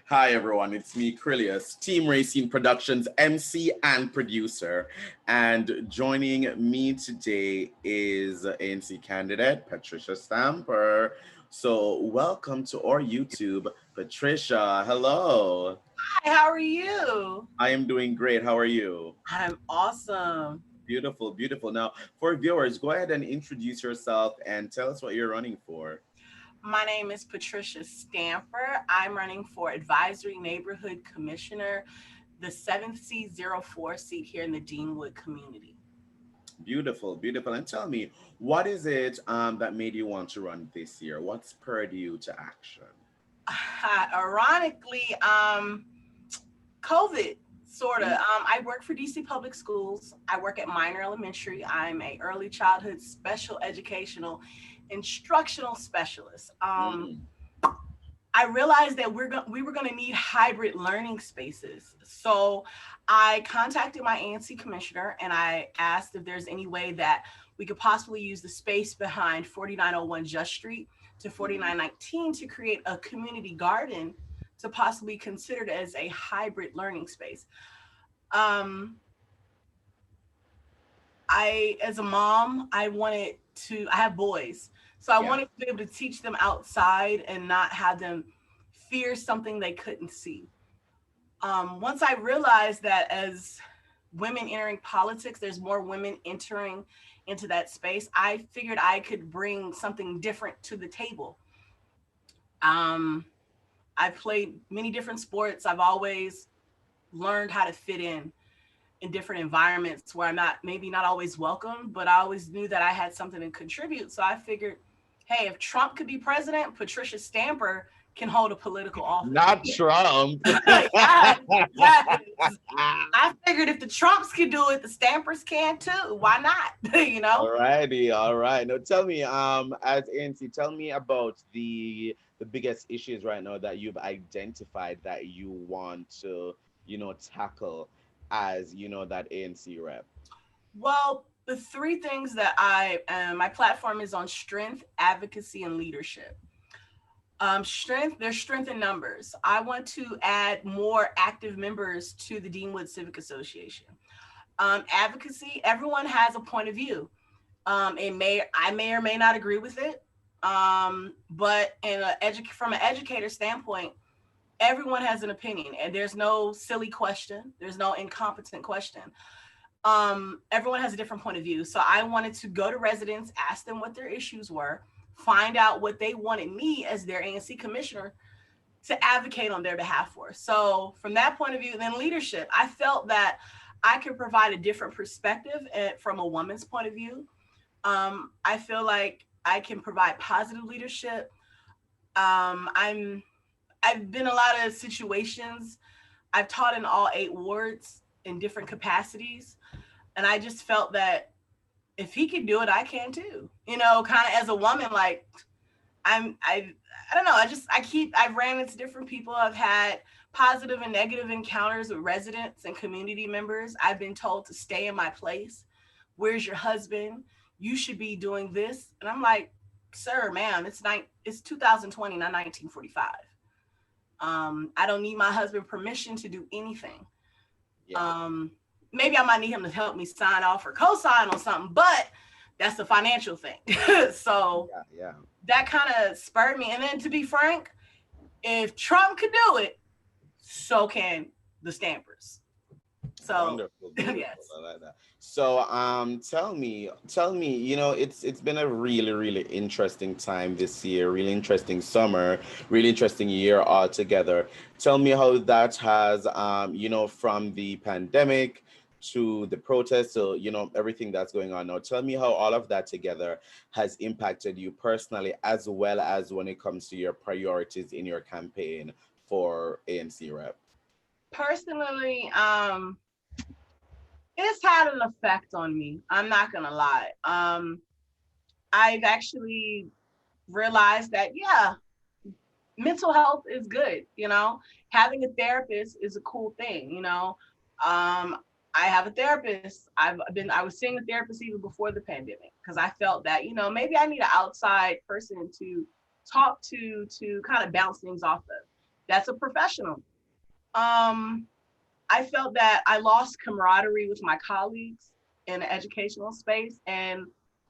Hi everyone, it's me, Krylios, Team Racing Productions MC and producer. And joining me today is ANC candidate Patricia Stamper. So welcome to our YouTube, Patricia. Hello. Hi, how are you? I am doing great. How are you? I'm awesome. Beautiful, beautiful. Now, for viewers, go ahead and introduce yourself and tell us what you're running for. My name is Patricia Stamper. I'm running for Advisory Neighborhood Commissioner, the 7C04 seat here in the Deanwood community. Beautiful, beautiful. And tell me, what is it that made you want to run this year? What spurred you to action? Ironically, COVID, sort of. I work for DC Public Schools. I work at Minor Elementary. I'm a early childhood special educational instructional specialist. Mm, I realized that we were going to need hybrid learning spaces. So I contacted my ANC commissioner and I asked if there's any way that we could possibly use the space behind 4901 Just Street to mm, 4919 to create a community garden to possibly considered as a hybrid learning space. Um, as a mom, I have boys. So I yeah. wanted to be able to teach them outside and not have them fear something they couldn't see. Once I realized that as women entering politics, there's more women entering into that space, I figured I could bring something different to the table. Um, I've played many different sports. I've always learned how to fit in different environments where I'm not always welcome, but I always knew that I had something to contribute. So I figured, hey, if Trump could be president, Patricia Stamper can hold a political office. Not Trump. Yes, yes. I figured if the Trumps can do it, the Stampers can too. Why not? Alrighty, all right. Now tell me, as ANC, tell me about the biggest issues right now that you've identified that you want to, tackle as, that ANC rep. Well, the three things that my platform is on strength, advocacy, and leadership. There's strength in numbers. I want to add more active members to the Deanwood Civic Association. Advocacy, everyone has a point of view. I may or may not agree with it. But from an educator standpoint, everyone has an opinion and there's no silly question. There's no incompetent question. Everyone has a different point of view. So I wanted to go to residents, ask them what their issues were, find out what they wanted me as their ANC commissioner to advocate on their behalf for. So from that point of view, then leadership, I felt that I could provide a different perspective from a woman's point of view. I feel like I can provide positive leadership. I've been in a lot of situations. I've taught in all 8 wards in different capacities. And I just felt that if he can do it, I can too. Kind of as a woman, like I don't know. I've ran into different people. I've had positive and negative encounters with residents and community members. I've been told to stay in my place. Where's your husband? You should be doing this. And I'm like, sir, ma'am, it's 2020, not 1945. I don't need my husband permission to do anything. Yeah, Um, Maybe I might need him to help me sign off or co-sign on something, but that's a financial thing. So yeah, yeah. that kind of spurred me. And then to be frank, if Trump could do it, so can the Stampers. So Wonderful, beautiful. yes. I like that. So, tell me, it's been a really, really interesting time this year, really interesting summer, really interesting year altogether. Tell me how that has, from the pandemic to the protests, so everything that's going on now. Tell me how all of that together has impacted you personally, as well as when it comes to your priorities in your campaign for ANC rep. Personally, it's had an effect on me. I'm not gonna lie. I've actually realized that yeah, mental health is good. Having a therapist is a cool thing. Um, I have a therapist. I was seeing a therapist even before the pandemic because I felt that maybe I need an outside person to talk to kind of bounce things off of. That's a professional. Um, I felt that I lost camaraderie with my colleagues in the educational space, and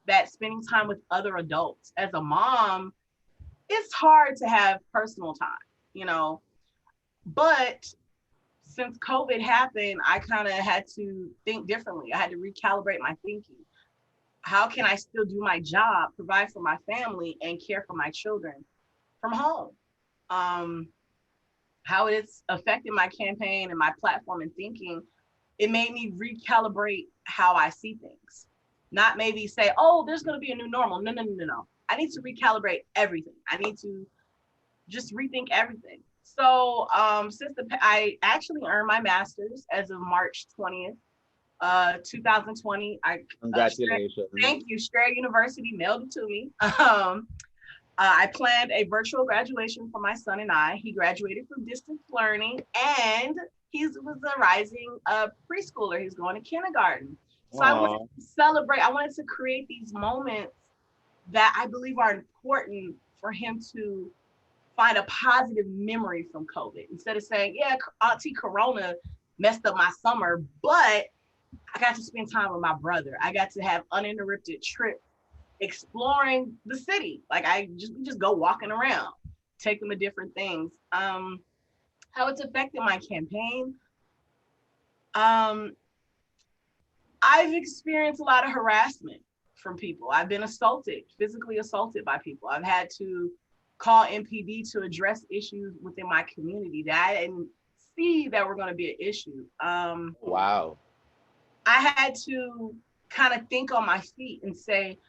that spending time with other adults. As a mom, it's hard to have personal time, you know. But since COVID happened, I kind of had to think differently. I had to recalibrate my thinking. How can I still do my job, provide for my family, and care for my children from home? Um, how it's affected my campaign and my platform and thinking, it made me recalibrate how I see things. Not maybe say, oh, there's going to be a new normal. No, no, no, no, no. I need to recalibrate everything. I need to just rethink everything. So I actually earned my master's as of March 20th, 2020. Congratulations. Thank you. Strayer University mailed it to me. I planned a virtual graduation for my son and I. He graduated from distance learning, and he was a rising preschooler. He's going to kindergarten. So I wanted to celebrate. I wanted to create these moments that I believe are important for him to find a positive memory from COVID. Instead of saying, yeah, Auntie Corona messed up my summer, but I got to spend time with my brother. I got to have uninterrupted trips exploring the city. Like we just go walking around, take them to different things. How it's affected my campaign. Um, I've experienced a lot of harassment from people. I've been assaulted, physically assaulted by people. I've had to call MPD to address issues within my community that I didn't see that were going to be an issue. Wow. I had to kind of think on my feet and say,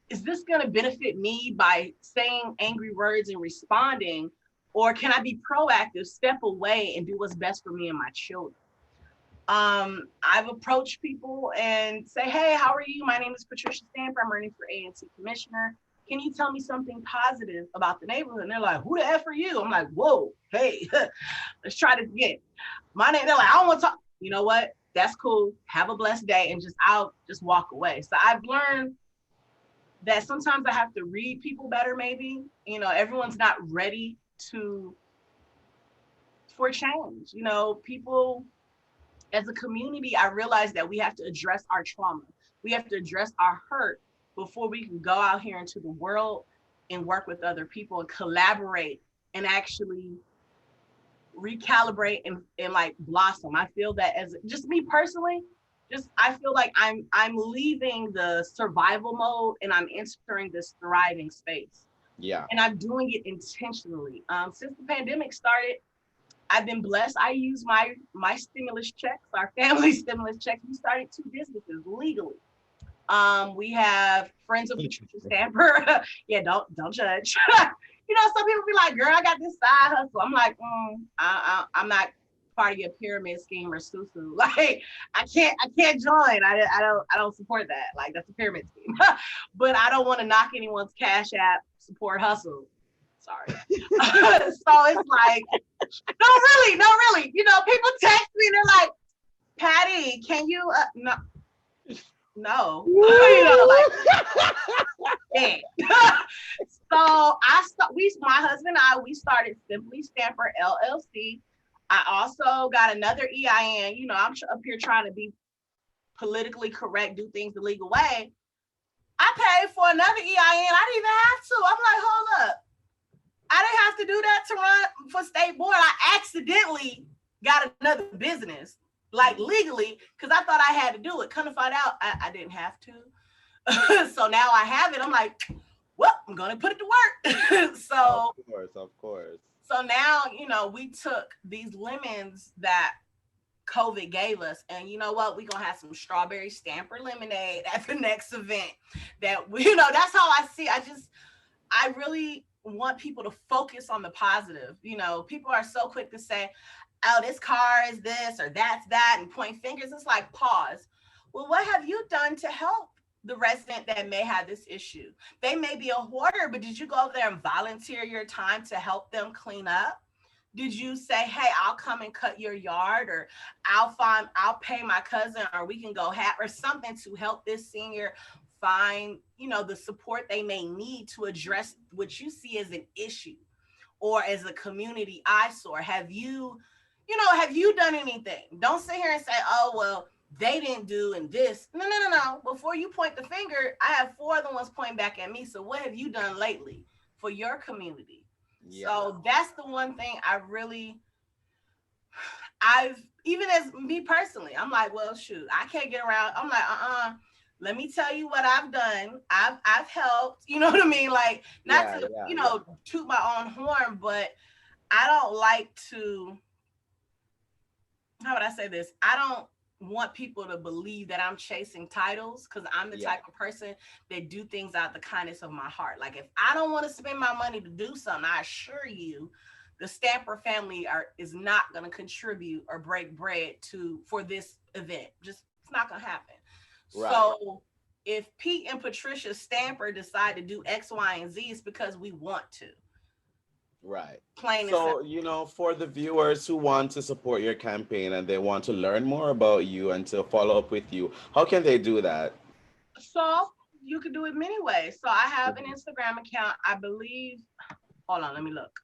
is this going to benefit me by saying angry words and responding? Or can I be proactive, step away, and do what's best for me and my children? I've approached people and say, hey, how are you? My name is Patricia Stamper. I'm running for ANC commissioner. Can you tell me something positive about the neighborhood? And they're like, who the F are you? I'm like, whoa, hey, let's try this again. My name, they're like, I don't want to talk. You know what? That's cool. Have a blessed day. And I'll just walk away. So I've learned that sometimes I have to read people better, maybe. You know, everyone's not ready for change. You know, people, as a community, I realized that we have to address our trauma. We have to address our hurt before we can go out here into the world and work with other people and collaborate and actually recalibrate and like blossom. I feel that as just me personally, I feel like I'm leaving the survival mode and I'm entering this thriving space. Yeah. And I'm doing it intentionally. Since the pandemic started, I've been blessed. I use my stimulus checks, our family stimulus checks. We started 2 businesses legally. We have friends of Patricia Stamper. Yeah, don't judge. You know, some people be like, "Girl, I got this side hustle." I'm like, I'm not part of your pyramid scheme or susu. Like, I can't join. I don't support that. Like, that's a pyramid scheme. But I don't want to knock anyone's Cash App support hustle. Sorry. So it's like, no, really. You know, people text me and they're like, Patty, can you no. You know, like, yeah. So my husband and we started Simply Stamper LLC. I also got another EIN. You know, I'm up here trying to be politically correct, do things the legal way. I paid for another EIN. I didn't even have to. I'm like, hold up. I didn't have to do that to run for state board. I accidentally got another business, like legally, because I thought I had to do it. Come to find out, I didn't have to. So now I have it. I'm like, well, I'm going to put it to work. So, of course. So now, you know, we took these lemons that COVID gave us, and you know what? We're going to have some strawberry stamper lemonade at the next event. That, you know, that's how I see. I really want people to focus on the positive. You know, people are so quick to say, oh, this car is this or that's that, and point fingers. It's like, pause. Well, what have you done to help the resident that may have this issue? They may be a hoarder, but did you go over there and volunteer your time to help them clean up? Did you say, hey, I'll come and cut your yard, or I'll pay my cousin, or we can go or something to help this senior find, you know, the support they may need to address what you see as an issue? or as a community eyesore? Have you, have you done anything? Don't sit here and say, oh, well, they didn't do and this. No, no, no, no. Before you point the finger, I have four other ones pointing back at me. So what have you done lately for your community? Yeah. So that's the one thing I've, even as me personally, I'm like, well, shoot, I can't get around. I'm like, let me tell you what I've done. I've helped, you know what I mean? Like, not Yeah, to, yeah. toot my own horn, but I don't like to, how would I say this? I don't want people to believe that I'm chasing titles, because I'm the Yeah. type of person that do things out of the kindness of my heart. Like, if I don't want to spend my money to do something, I assure you, the Stamper family is not going to contribute or break bread for this event. Just, it's not going to happen. Right. So if Pete and Patricia Stamper decide to do X, Y, and Z, it's because we want to. Right. Plain and simple. So, for the viewers who want to support your campaign and they want to learn more about you and to follow up with you, how can they do that? So you could do it many ways. So I have an Mhm. Instagram account, I believe. Hold on, let me look.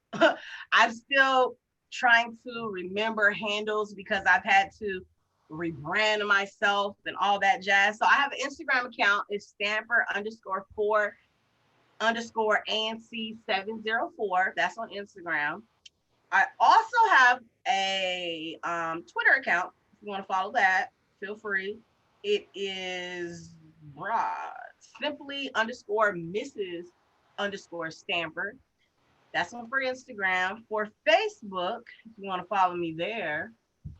I'm still trying to remember handles because I've had to rebrand myself and all that jazz. So I have an Instagram account. It's Stamper _4 _ ANC 704. That's on Instagram. I also have a Twitter account. If you want to follow that, feel free. It is simply _Mrs. _Stamper. That's one for Instagram. For Facebook, if you want to follow me there,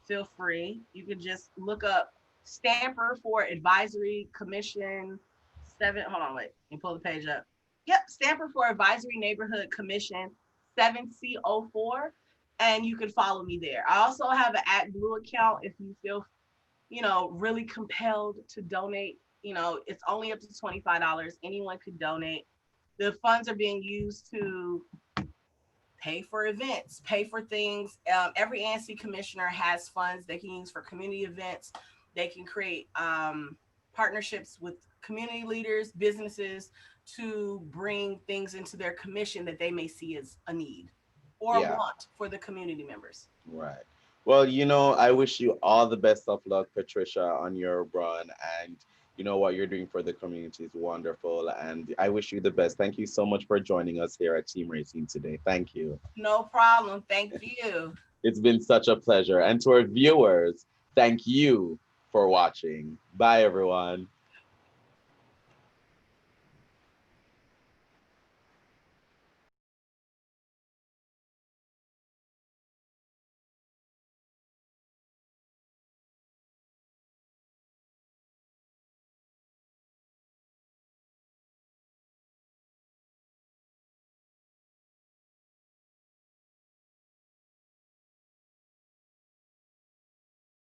feel free. You can just look up Stamper for Advisory Commission 7. Hold on, wait. Let me pull the page up. Yep, Stamper for Advisory Neighborhood Commission 7C04. And you can follow me there. I also have an @Blue account if you feel, really compelled to donate. It's only up to $25. Anyone could donate. The funds are being used to pay for events, pay for things. Every ANC commissioner has funds they can use for community events. They can create partnerships with community leaders, businesses, to bring things into their commission that they may see as a need or Yeah. want for the community members. Right. Well, I wish you all the best of luck, Patricia, on your run. And what you're doing for the community is wonderful. And I wish you the best. Thank you so much for joining us here at Team Racing today. Thank you. No problem. Thank you. It's been such a pleasure. And to our viewers, thank you for watching. Bye, everyone.